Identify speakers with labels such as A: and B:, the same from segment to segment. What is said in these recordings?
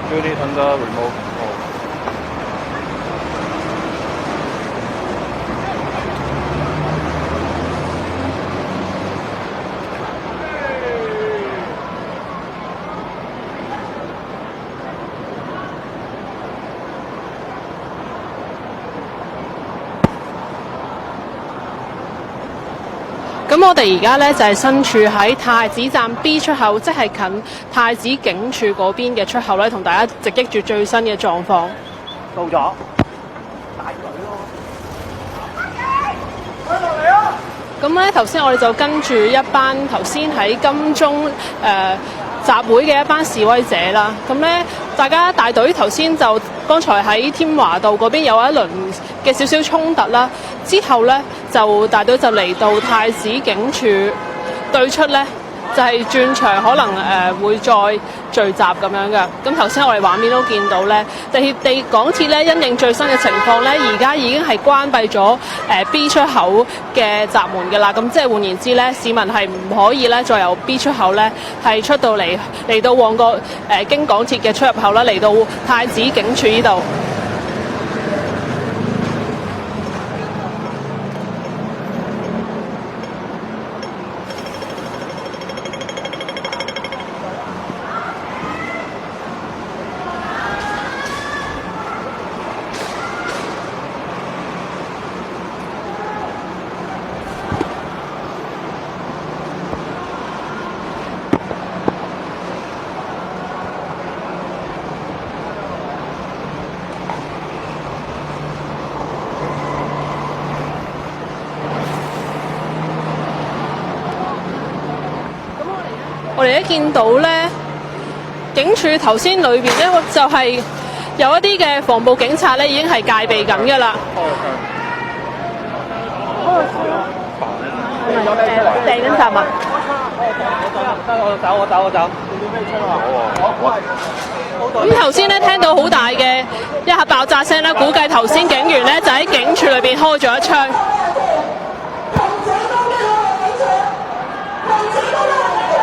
A: Do it on the remote.
B: 咁我哋而家咧就係身處喺太子站 B 出口，即係近太子警署嗰邊嘅出口咧，同大家直擊住最新嘅狀況。
C: 到咗，大隊咯，落嚟啊！
B: 咁咧頭先我哋就跟住一班頭先喺金鐘集會嘅一班示威者啦。咁咧大家大隊頭先就剛才喺添華道嗰邊有一輪嘅少少衝突啦，之後咧就大隊就嚟到太子警署對出咧，就係轉場可能會再聚集咁樣嘅。咁頭先我哋畫面都見到咧，港鐵咧因應最新嘅情況咧，而家已經係關閉咗B 出口嘅閘門嘅啦。咁即係換言之咧，市民係唔可以咧再由 B 出口咧係出到嚟到旺角經港鐵嘅出入口啦，嚟到太子警署呢度。我哋一見到咧，警署頭先裏邊咧就係有一啲嘅防暴警察咧已經係戒備緊嘅啦。掟緊雜物。我走。咁頭先咧聽到好大嘅一下爆炸聲咧，估計頭先警員咧就喺警署裏邊開咗一槍。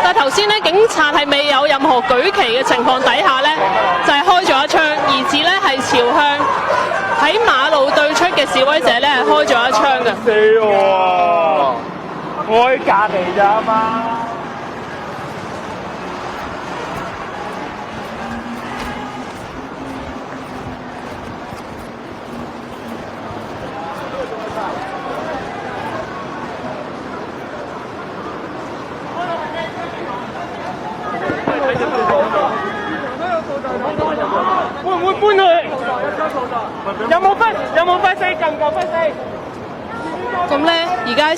B: 但頭先咧，警察係未有任何舉旗嘅情況底下咧，就係開咗一槍，而且咧係朝向喺馬路對出嘅示威者咧係開咗一槍嘅。
C: 死我！我喺隔離咋嘛？會唔會搬去？有冇揮四？夠唔夠揮四？
B: 咁咧，而家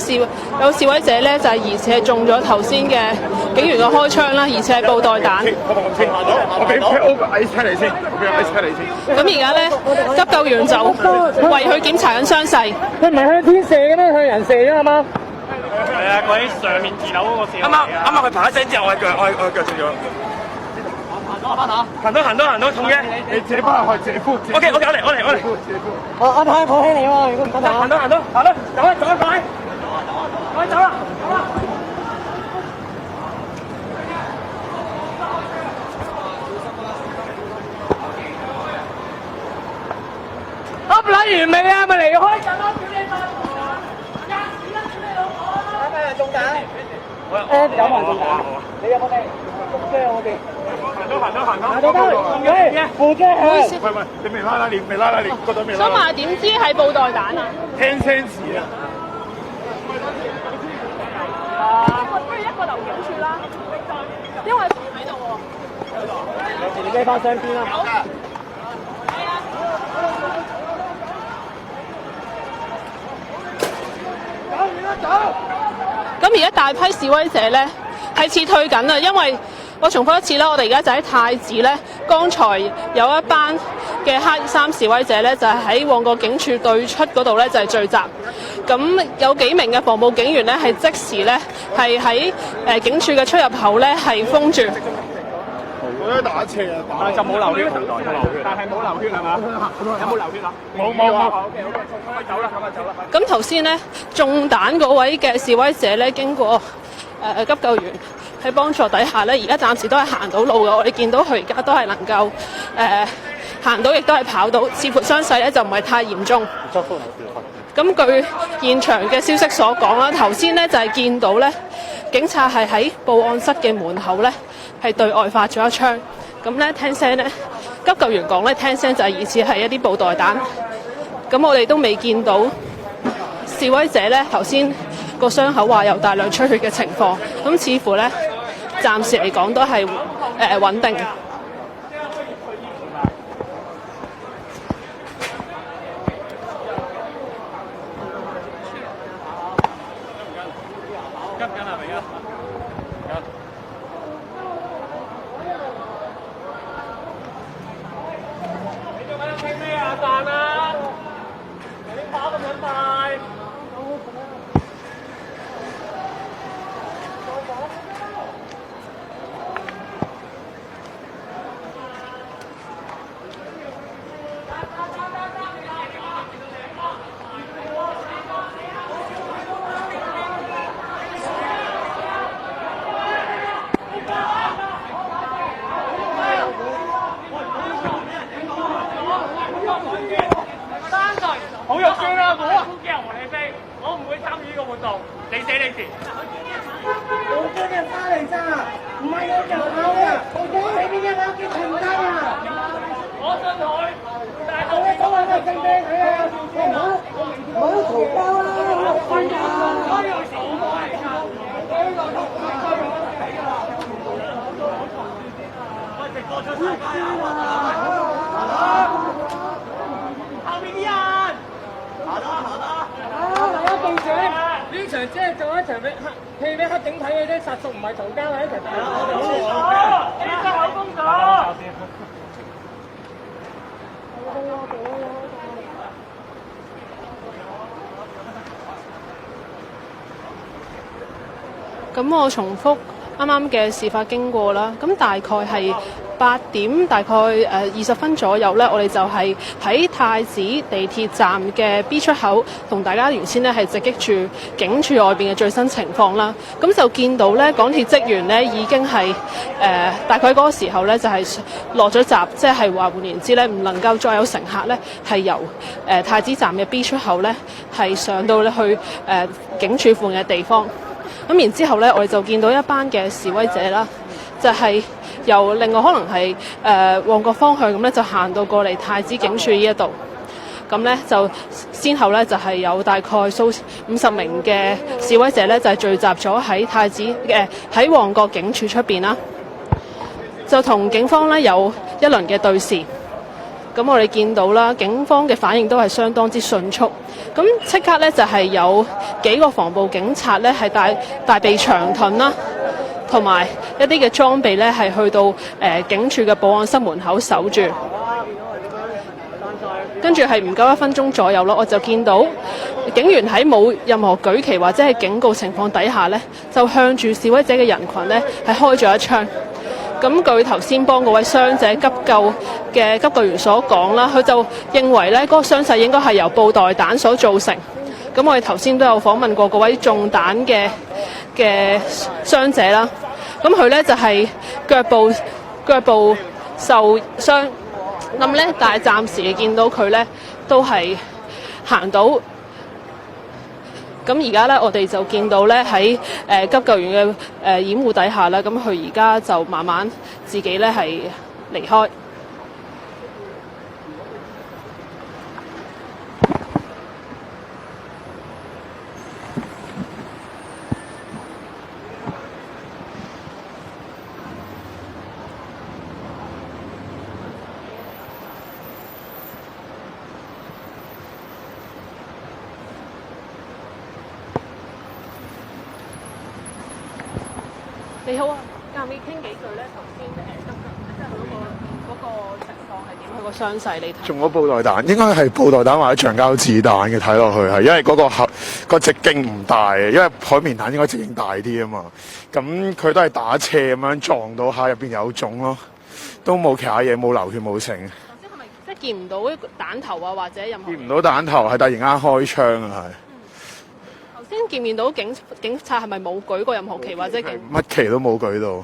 B: 有示威者咧就係疑似係中咗頭先嘅警員嘅開槍啦，而且係布袋彈。
C: 我俾 ice 車你先，
B: 咁而家咧，急救員就為佢檢查緊傷勢。
D: 佢唔係向天射嘅咩？向人射啫係嘛？
C: 係啊，佢喺上面2樓嗰個射。啱佢爬一聲之後，我係腳斷咗。行到，痛嘅。你自己翻去自己敷。OK，我嚟。
D: 我睇抱起你喎，如果唔得啊。
C: 行到，走啦，快！我走啦。噏撚完未啊？咪離開陣咯，屌你媽！吔屎啦，屌你老母！係咪中彈？有冇人中彈？你有冇地？中槍我哋。
D: 行到得，喂，副機向，
C: 喂，你未拉拉鏈，未拉拉鏈，個隊未拉
B: 想
C: 拉鏈。
B: 問下點知係布袋彈啊？
C: 聽聲詞啊！
B: 不如一個留警處啦，因為喺度喎。
D: 有時你孭翻雙邊啦。
B: 咁而家大批示威者咧係撤退緊啊，因為我重複一次啦，我哋而家就喺太子咧，剛才有一班嘅黑衫示威者咧，就係喺旺角警署對出嗰度咧就係聚集。咁有幾名嘅防暴警員咧係即時咧係喺警署嘅出入口咧係封住。
C: 我打斜啊！但係就冇流血，但係冇流血係嘛？有冇流血啊？冇。走啦，咁就走啦。
B: 咁頭先咧中彈嗰位嘅示威者咧，經過急救員喺幫助底下咧，而家暫時都係行到路嘅。我哋見到佢而家都係能夠行到，亦都係跑到，似乎傷勢咧就唔係太嚴重。咁據現場嘅消息所講啦，頭先咧就係見到咧警察係喺報案室嘅門口咧係對外發咗一槍。咁咧聽聲咧急救員講咧聽聲就係疑似係一啲布袋彈。咁我哋都未見到示威者咧頭先個傷口話有大量出血嘅情況，咁似乎咧暫時嚟講都係穩定。
C: 好肉酸啊！我啊，機人和你飛，我唔會參與呢個活動，你死你事。
D: 我今日翻嚟咋，唔係我入口啊！我喺邊一間屋企停低啊！
C: 我信佢，但係
D: 我講話就正正佢啊！唔好嘈交啦！
C: 直播出曬街啊！後面啲人，行啦！
D: 大家記住，呢場只係做一場戲俾黑警睇嘅啫，實屬唔係嘈交啊！一齊打。
C: 你收口封咗。
B: 咁我重複啱啱嘅事發經過啦，咁大概係8點，大概20分左右呢，我哋就係喺太子地鐵站嘅 B 出口，同大家原先呢係直擊住警署外邊嘅最新情況啦。咁就見到呢港鐵職員呢已經係大概嗰個時候呢就係落咗閘，即係話換言之呢，唔能夠再有乘客呢係由太子站嘅 B 出口呢係上到去警署附近嘅地方。咁然之後呢，我哋就見到一班嘅示威者啦，就係由另外可能係旺角方向咁咧，就行到過嚟太子警署呢一度。咁咧就先後咧就係有大概數50名嘅示威者咧，就係聚集咗喺太子喺旺角警署出邊啦，就同警方咧有一輪嘅對峙。咁我哋見到啦，警方嘅反應都係相當之迅速。咁即刻咧就係有幾個防暴警察咧係帶備長盾啦，同埋一啲嘅裝備咧係去到警署嘅報案室門口守住。跟住係唔夠1分鐘左右咯，我就見到警員喺冇任何舉旗或者係警告情況底下咧，就向住示威者嘅人群咧係開咗一槍。咁據頭先幫嗰位傷者急救嘅急救員所講啦，佢就認為咧嗰個傷勢應該係由布袋彈所造成。咁我哋頭先都有訪問過嗰位中彈嘅傷者啦。咁佢咧就係腳部受傷，咁咧但係暫時見到佢咧都係行到咁而家咧，我哋就見到咧喺急救員嘅掩護底下咧，咁佢而家就慢慢自己咧係離開。你好啊，可唔可以傾幾句咧？頭先即係嗰個情況係點？佢個傷勢你睇？
A: 中咗布袋彈，應該係布袋彈或者橡膠子彈嘅，睇落去係，因為嗰個直徑唔大，因為海綿彈應該直徑大啲啊嘛。咁佢都係打斜咁樣撞到下，入邊有腫咯，都冇其他嘢，冇流血冇成。
B: 頭先係咪即係見唔到彈頭啊，或者任何？
A: 見唔到彈頭，係突然間開槍啊，係。
B: 頭先見唔到警察係咪冇舉過任何旗或者警？
A: 乜旗都冇舉到。
B: 係。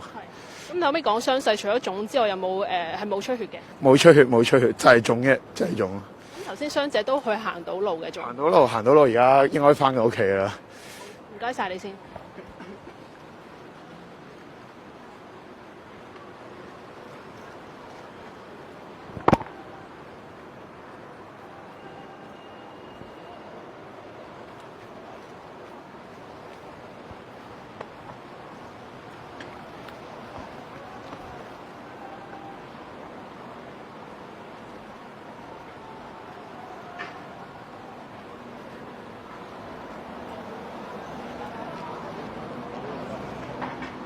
B: 咁你可唔可以講傷勢？除咗腫之外，有冇係冇出血嘅？
A: 冇出血，冇出血，就係腫嘅，就係腫。
B: 咁頭先傷者都去行到路嘅，仲
A: 行到路，而家應該翻到屋企啦。
B: 唔該晒你先。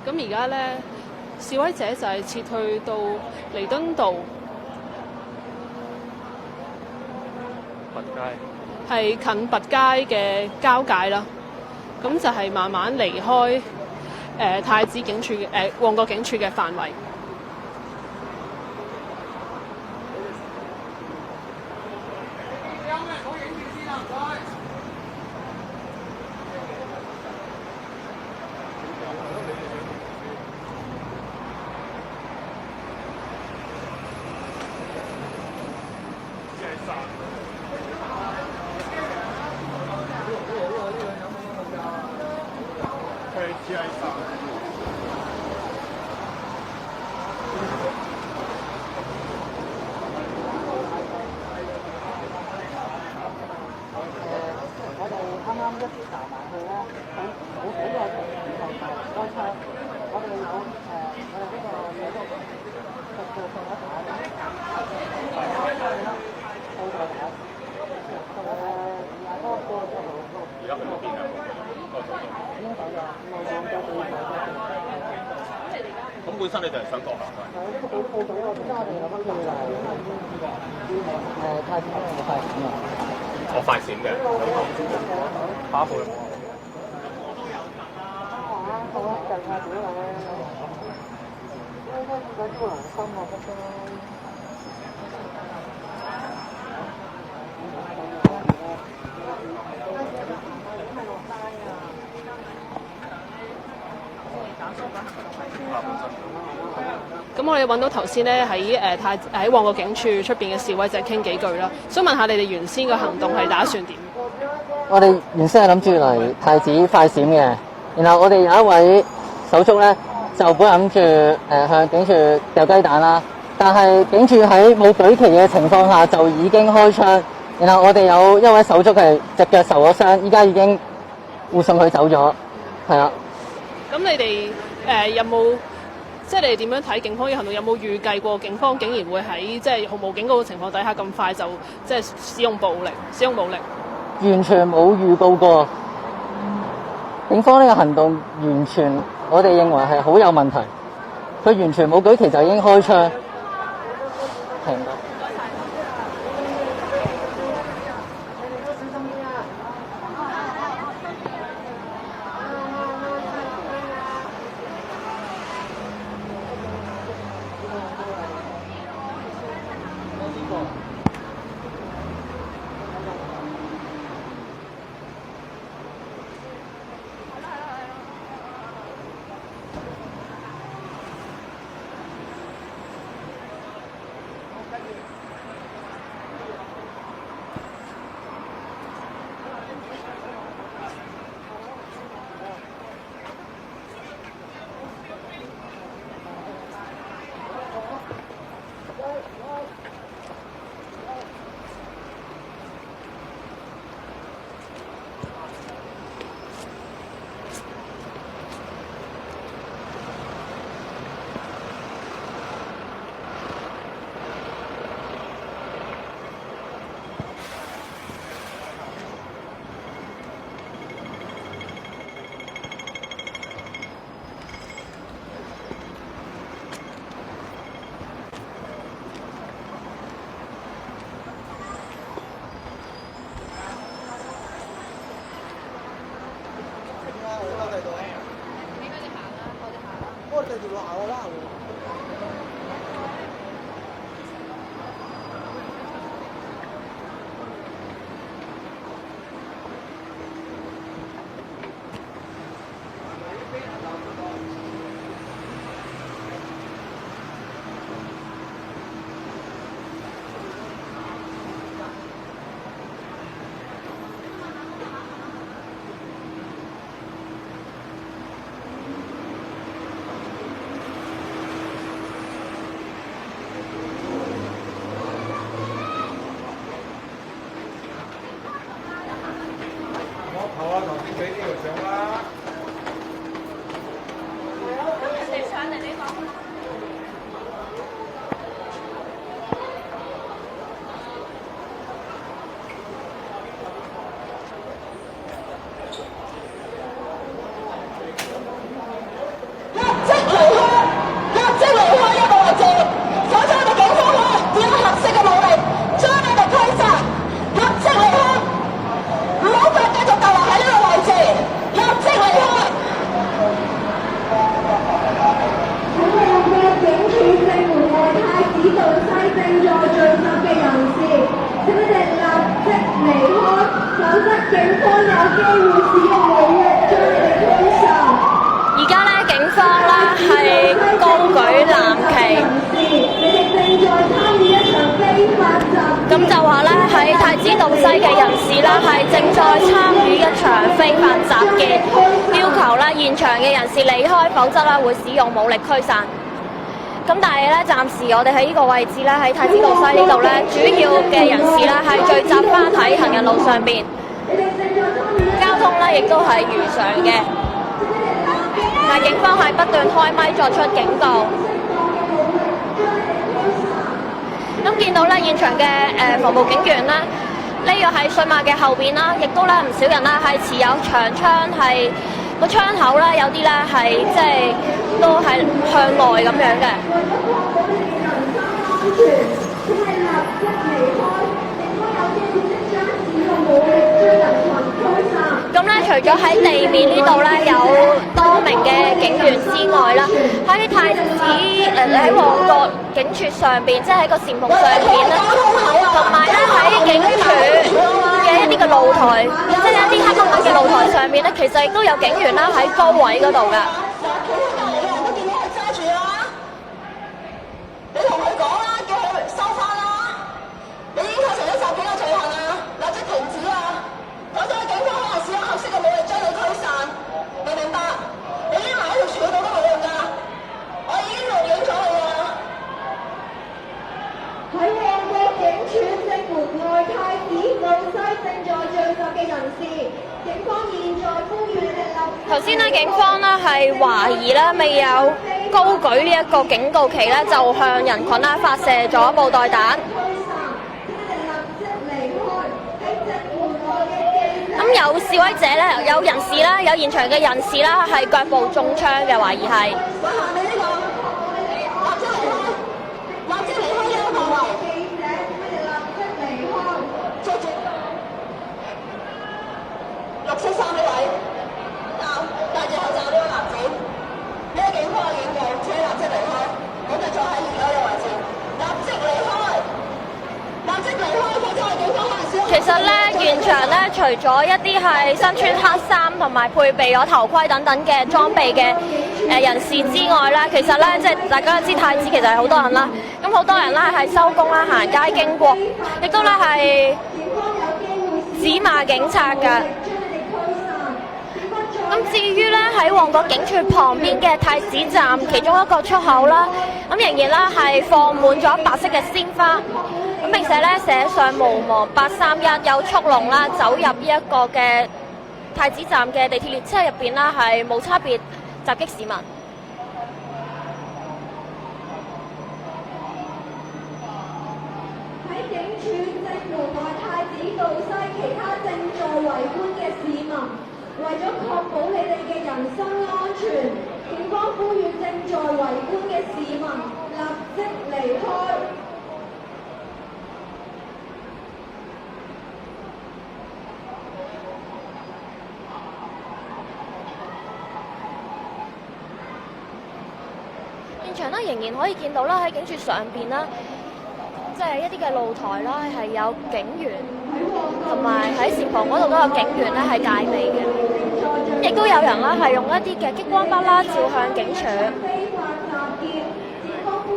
B: 咁而家咧，示威者就係撤退到彌敦道，係近拔街嘅交界啦。咁就係慢慢離開太子警署嘅旺角警署嘅範圍。
C: 咁本身你哋係想過行㗎？我快閃嘅，打步。
B: 咁我哋揾到頭先咧喺旺角警署出邊嘅示威者傾幾句啦。想問下你哋原先個行動係打算點？
E: 我哋原先係諗住嚟太子快閃嘅，然後我哋有一位手足咧就本諗住向警署掉雞蛋啦，但係警署喺冇舉旗嘅情況下就已經開槍，然後我哋有一位手足係隻腳受咗傷，依家已經護送佢走咗，係啦。
B: 咁你哋有冇即係你哋點樣睇警方嘅行動？有冇預計過警方竟然會喺即係毫無警告嘅情況底下咁快就即係使用武力？
E: 完全冇預告過，警方呢個行動完全我哋認為係好有問題，佢完全冇舉旗就已經開槍，係。
D: 繼續鬧我啦！
F: 而家咧，警方咧係高舉藍旗，咁就話咧喺太子道西嘅人士啦，係正在參與一場非法集結，要求咧現場嘅人士離開，否則咧會使用武力驅散。咁但係咧，暫時我哋喺呢個位置咧，喺太子道西呢度咧，主要嘅人士咧係聚集翻喺行人路上邊，交通咧亦都係如常嘅。但係警方係不斷開咪作出警告。咁見到咧現場嘅防暴警員啦，呢個喺水馬嘅後邊啦，亦都咧唔少人啦係持有長槍，係個槍口咧有啲咧係即係都係向內咁樣嘅。咁咧，除咗喺地面呢度咧有多名嘅警員之外啦，喺太子喺旺角警署上邊，即係喺個簷篷上邊咧，同埋咧喺警署嘅一啲嘅露台，即係一啲黑掹掹嘅露台上面咧，其實亦都有警員啦喺高位嗰度㗎。
G: 你同佢講啦，叫佢收翻啦！你已經構成咗襲警嘅罪行啊！立即停止啊！否則警方可能使用合適嘅武力將你驅散，明唔明白？你匿埋喺條柱度都冇用㗎，我已經錄影咗你啦。
H: 喺旺角警署正門外太子道西正在聚集嘅人士，警方現在呼籲你哋立即。
F: 頭先咧，警方咧係懷疑咧未有高舉呢一個警告旗咧，就向人群啦發射咗布袋彈。咁有示威者咧，有人士啦，有現場嘅人士啦，係腳部中槍嘅，懷疑係。
G: 綠色衫呢位，戴住口罩呢位男子，呢個警方嘅警告，請立即離開，唔好再坐喺現有嘅位置，立即離開，立即離開，否則我哋警方可能使用。
F: 其實咧，現場咧，除咗一啲係身穿黑衫同埋配備咗頭盔等等嘅裝備嘅人士之外咧，其實咧，即係大家都知太子其實係好多人啦，咁好多人啦係收工啦，行街經過，亦都咧係指罵警察㗎。咁至於咧喺旺角警署旁邊嘅太子站其中一個出口啦，咁仍然啦係放滿咗白色嘅鮮花，咁並且咧寫上無忘831，有速龍啦走入呢一個嘅太子站嘅地鐵列車入邊啦，係冇差別襲擊市民。
H: 喺警署正門外太子道西，其他正在圍觀嘅市民，為咗確保你哋嘅人身安全，警方呼籲正在圍觀嘅市民立即離開。
F: 現場咧仍然可以見到啦，喺警署上邊啦，即係一啲嘅露台啦，係有警員，同埋喺前旁嗰度都有警員咧係戒備嘅。咁亦都有人啦係用一啲嘅激光筆啦照向警署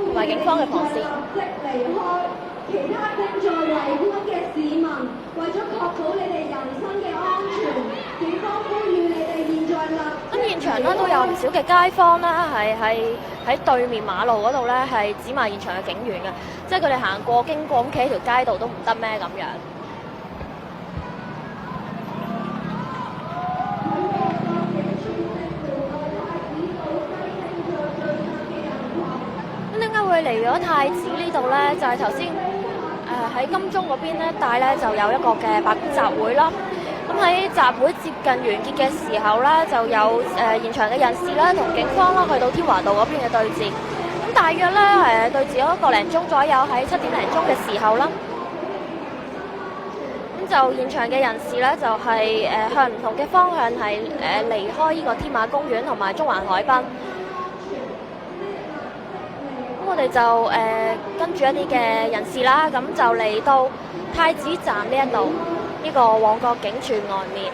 F: 同埋警方嘅防線。
H: 其他正在圍觀嘅市民，為咗確保你哋人身嘅安全，警方呼籲你哋現在立。
F: 咁現場咧都有唔少嘅街坊啦，係喺對面馬路嗰度咧係指罵現場嘅警員嘅，即係佢哋行過經過咁企喺條街度都唔得咩咁樣。咁點解會嚟咗太子呢度咧？就係頭先喺金鐘嗰邊咧帶咧就有一個嘅罷工集會啦。咁喺集會接近完結嘅時候咧，就有現場嘅人士啦同警方啦去到天華道嗰邊嘅對峙。咁大約咧對峙咗1個零鐘左右，喺7點零鐘嘅時候啦。咁就現場嘅人士咧就係向唔同嘅方向係離開呢個天馬公園同埋中環海濱。咁我哋就跟住一啲嘅人士啦，咁就嚟到太子站呢一度，呢個旺角警署外面。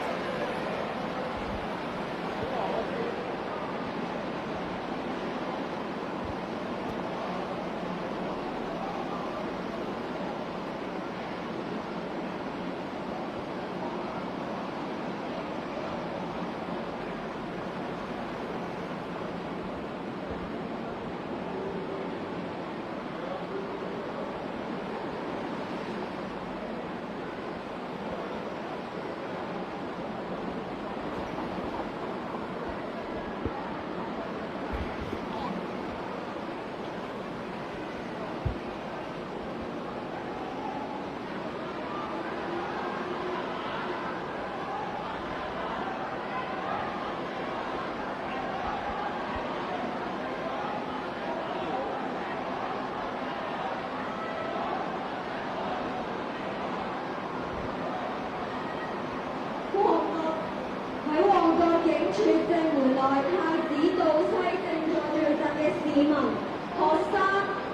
H: 警署正門內太子道西正在聚集嘅市民、學生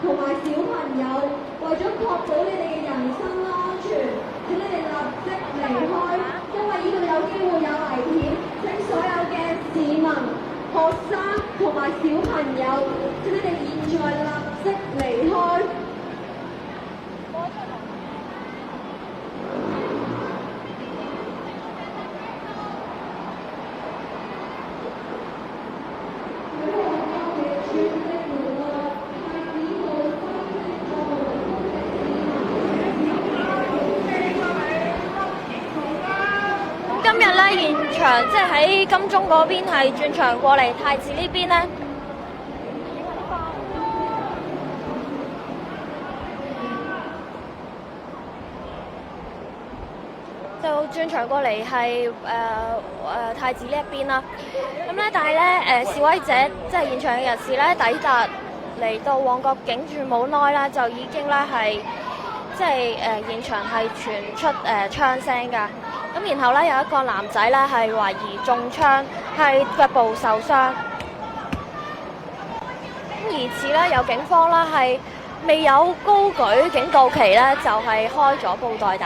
H: 同埋小朋友，為咗確保你哋嘅人身安全，請你哋立即離開，因為呢度有機會有危險。請所有嘅市民、學生同埋小朋友，請你哋現在立即離開。
F: 今日咧現場即係喺金鐘嗰邊係轉場過嚟太子呢邊咧，就轉場過嚟係太子呢一邊啦。咁咧，但係咧示威者即係現場嘅人士咧抵達嚟到旺角警署冇耐啦，就已經咧係即係現場係傳出槍聲㗎。咁然後咧有一個男仔咧係懷疑中槍，係腳部受傷。咁疑似咧有警方啦係未有高舉警告旗咧，就係開咗布袋彈。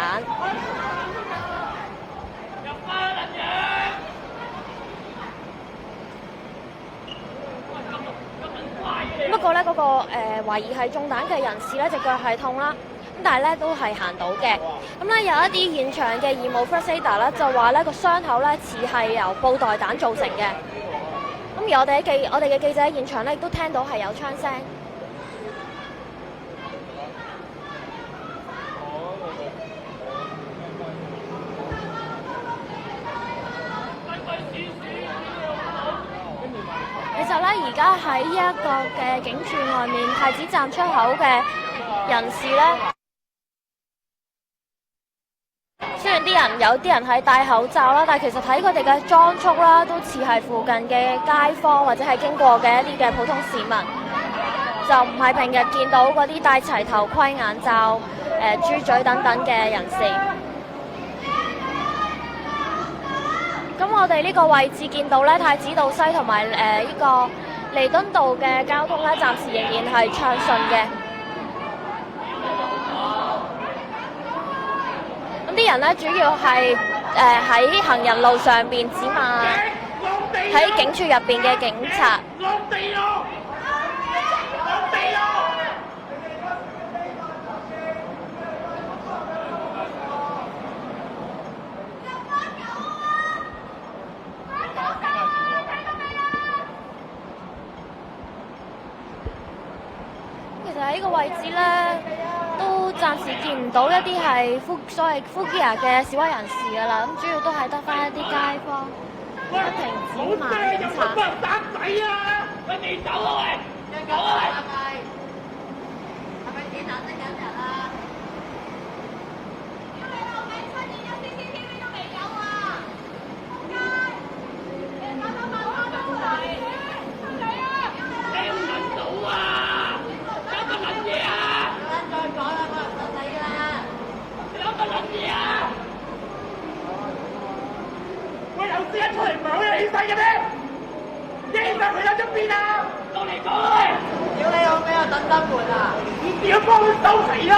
F: 不過咧嗰個懷疑係中彈嘅人士咧隻腳係痛啦。咁但係咧都係行到嘅。咁咧有一啲現場嘅義務 first aider 咧就話咧個傷口咧似係由布袋彈造成嘅。咁而我哋嘅記者喺現場咧亦都聽到係有槍聲。其實咧而家喺呢一個嘅警署外面太子站出口嘅人士咧。雖然有啲人係戴口罩啦，但係其實睇佢哋嘅裝束啦，都似係附近嘅街坊或者係經過嘅一啲嘅普通市民，就唔係平日見到嗰啲戴齊頭盔、眼罩、豬嘴等等嘅人士。咁我哋呢個位置見到咧，太子道西同埋呢個彌敦道嘅交通咧，暫時仍然係暢順嘅。咁啲人咧，主要係喺行人路上邊指罵喺警署入邊嘅警察。其實喺呢個位置咧，都暫時見唔到一啲係所謂呼基亞嘅示威人士㗎啦，咁主要都係得翻一啲街坊不停指罵警察。
D: 打仔啊！佢哋走啊喂！走啊喂！係咪幾難得緊人啊？屌你老味，出現一啲 CCTV 都未有啊！仆街！你打打爆花都嚟！出嚟啊！聽唔到啊！有乜撚嘢啊？再講啦，我唔到你啦！有乜撚嘢啊？我有事一出嚟唔係好有氣勢嘅咩？啲氣勢去咗出邊啊？到嚟講！屌你老味啊！等等門啊！唔要幫佢收皮啦！